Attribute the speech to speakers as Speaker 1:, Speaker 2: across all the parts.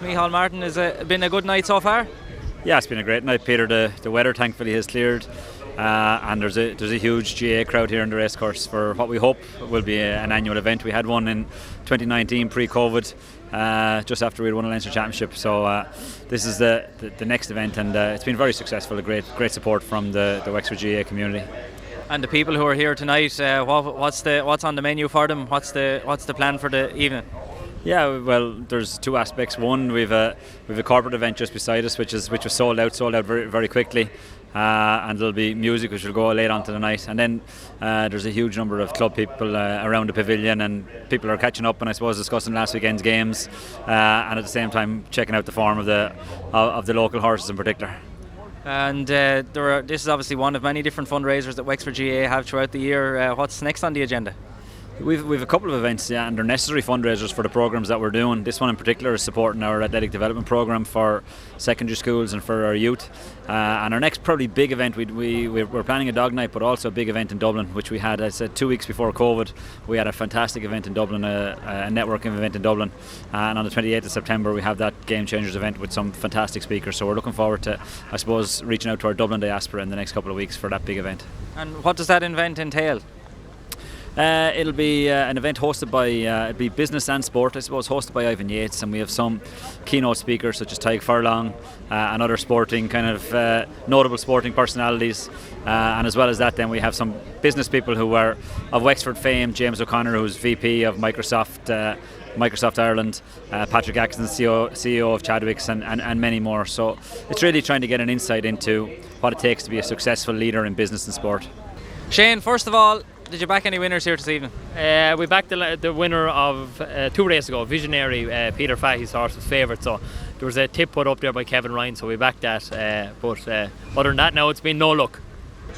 Speaker 1: Micheál Martin, has it been a good night so far?
Speaker 2: Yeah, it's been a great night, Peter. The weather thankfully has cleared, and there's a huge GAA crowd here in the racecourse for what we hope will be an annual event. We had one in 2019 pre-COVID, just after we had won a Leinster Championship. So this is the next event, and it's been very successful. A great support from the Wexford GAA community.
Speaker 1: And the people who are here tonight, what's on the menu for them? What's the plan for the evening?
Speaker 2: Yeah, well, there's two aspects. One, we've a corporate event just beside us, which was sold out very, very quickly, and there'll be music which will go late on to the night. And then there's a huge number of club people around the pavilion, and people are catching up and I suppose discussing last weekend's games, and at the same time checking out the form of the local horses in particular.
Speaker 1: And this is obviously one of many different fundraisers that Wexford GAA have throughout the year. What's next on the agenda?
Speaker 2: We've a couple of events, yeah, and they're necessary fundraisers for the programmes that we're doing. This one in particular is supporting our athletic development programme for secondary schools and for our youth. And our next probably big event, we're planning a dog night, but also a big event in Dublin, which we had, I said, 2 weeks before COVID. We had a fantastic event in Dublin, a networking event in Dublin. And on the 28th of September, we have that Game Changers event with some fantastic speakers. So we're looking forward to, I suppose, reaching out to our Dublin diaspora in the next couple of weeks for that big event.
Speaker 1: And what does that event entail?
Speaker 2: It'll be an event hosted by it'll be business and sport, I suppose, hosted by Ivan Yates, and we have some keynote speakers such as Tyg Furlong and other sporting kind of notable sporting personalities, and as well as that, then we have some business people who are of Wexford fame. James O'Connor, who's VP of Microsoft Ireland, Patrick Atkinson, CEO of Chadwick's, and many more. So it's really trying to get an insight into what it takes to be a successful leader in business and sport.
Speaker 1: Shane, first of all, did you back any winners here this evening?
Speaker 3: We backed the winner of 2 races ago, Visionary. Peter Fahey's horse was favourite, so there was a tip put up there by Kevin Ryan, so we backed that. But other than that, now it's been no luck.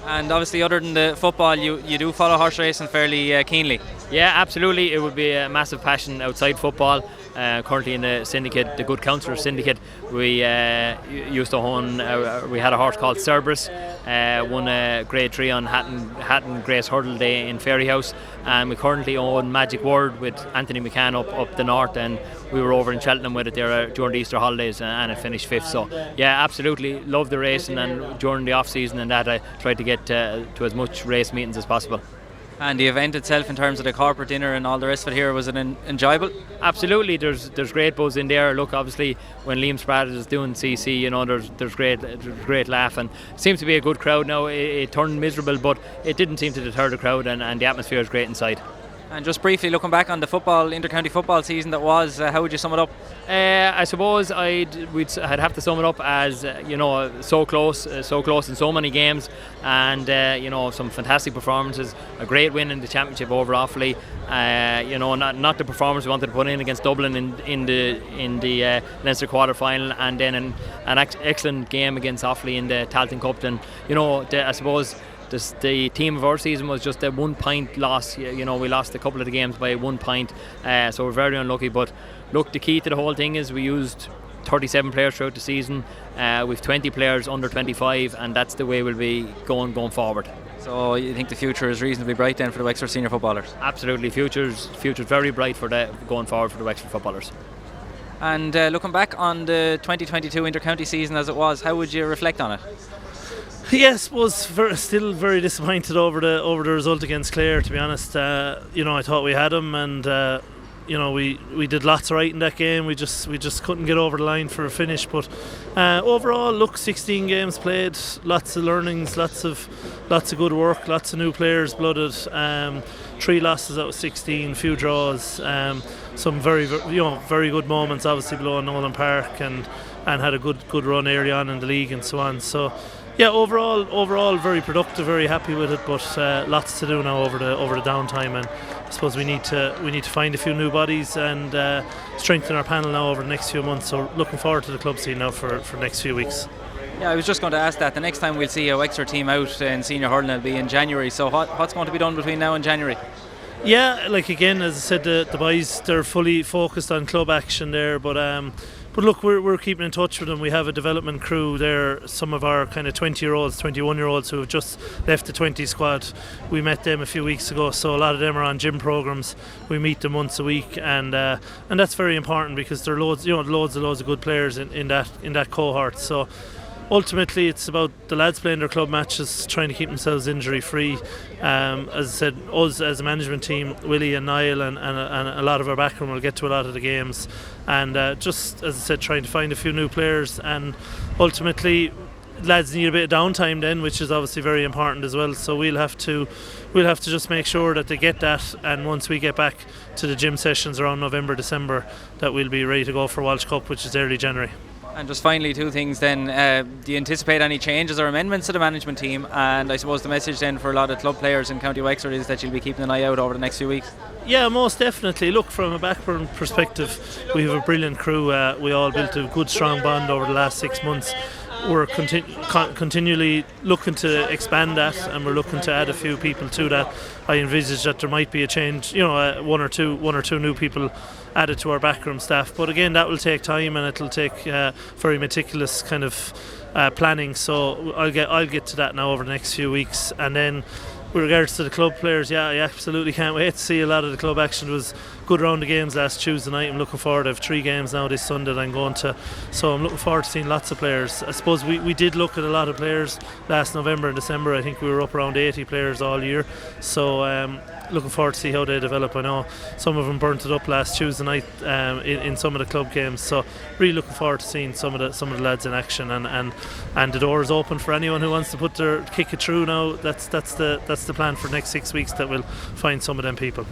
Speaker 1: And obviously, other than the football, you do follow horse racing fairly keenly.
Speaker 3: Yeah, absolutely. It would be a massive passion outside football. Currently in the syndicate, the Good Counsellor syndicate, we used to own. We had a horse called Cerberus, won a Grade 3 on Hatton Grace Hurdle Day in Fairyhouse, and we currently own Magic Word with Anthony McCann up the north, and we were over in Cheltenham with it there during the Easter holidays, and it finished 5th. So yeah, absolutely love the racing, and during the off season and that, I tried to get to as much race meetings as possible.
Speaker 1: And the event itself, in terms of the corporate dinner and all the rest of it here, was it enjoyable?
Speaker 3: Absolutely, there's great buzz in there. Look, obviously when Liam Spratt is doing CC, you know, there's great laugh, and it seems to be a good crowd now. It turned miserable, but it didn't seem to deter the crowd, and the atmosphere is great inside.
Speaker 1: And just briefly looking back on the inter-county football season that was, how would you sum it up?
Speaker 3: I suppose I'd have to sum it up as so close in so many games, and some fantastic performances. A great win in the championship over Offaly. Not the performance we wanted to put in against Dublin in the Leinster quarter final, and then an excellent game against Offaly in the Tailteann Cup. And I suppose the team of our season was just a 1 point loss. We lost a couple of the games by 1 point, so we're very unlucky. But look, the key to the whole thing is we used 37 players throughout the season. We've 20 players under 25, and that's the way we'll be going forward.
Speaker 1: So you think the future is reasonably bright then for the Wexford senior footballers?
Speaker 3: Absolutely, future's very bright for going forward for the Wexford footballers.
Speaker 1: And looking back on the 2022 inter-county season as it was, how would you reflect on it?
Speaker 4: Yes, was still very disappointed over the result against Clare. To be honest, I thought we had them, and we did lots right in that game. We just couldn't get over the line for a finish. But overall, look, 16 games played, lots of learnings, lots of good work, lots of new players blooded. 3 losses out of 16, few draws, some very good moments. Obviously, blowing Nolan Park and had a good run early on in the league and so on. So. Yeah, overall very productive, very happy with it, but lots to do now over the downtime, and I suppose we need to find a few new bodies and strengthen our panel now over the next few months. So looking forward to the club scene now for the next few weeks.
Speaker 1: Yeah, I was just going to ask that. The next time we'll see a Wexford team out in senior hurling will be in January. So what's going to be done between now and January? Yeah,
Speaker 4: like again, as I said, the boys, they're fully focused on club action there, but But look, we're keeping in touch with them. We have a development crew there, some of our kind of 20-year-olds, 21-year-olds who have just left the 20 squad. We met them a few weeks ago, so a lot of them are on gym programs. We meet them once a week, and that's very important because there are loads of good players in that cohort. So ultimately it's about the lads playing their club matches, trying to keep themselves injury free. As I said, us as a management team, Willie and Niall and a lot of our backroom will get to a lot of the games, and just as I said, trying to find a few new players, and ultimately lads need a bit of downtime then, which is obviously very important as well. So we'll have to just make sure that they get that, and once we get back to the gym sessions around November, December, that we'll be ready to go for Walsh Cup, which is early January.
Speaker 1: And just finally, two things then. Do you anticipate any changes or amendments to the management team? And I suppose the message then for a lot of club players in County Wexford is that you'll be keeping an eye out over the next few weeks.
Speaker 4: Yeah, most definitely. Look, from a background perspective, we have a brilliant crew. We all built a good, strong bond over the last 6 months. We're continually looking to expand that, and we're looking to add a few people to that. I envisage that there might be a change, one or two new people added to our backroom staff. But again, that will take time, and it'll take very meticulous kind of planning. So I'll get to that now over the next few weeks, and then. With regards to the club players, I absolutely can't wait to see a lot of the club action. It was a good round of games last Tuesday night. I'm looking forward. I have 3 games now this Sunday that I'm going to, so I'm looking forward to seeing lots of players. I suppose we did look at a lot of players last November and December. I think we were up around 80 players all year, so looking forward to see how they develop. I know some of them burnt it up last Tuesday night in some of the club games, so really looking forward to seeing some of the lads in action, and the door is open for anyone who wants to kick it through now. That's the plan for the next 6 weeks, that we'll find some of them people.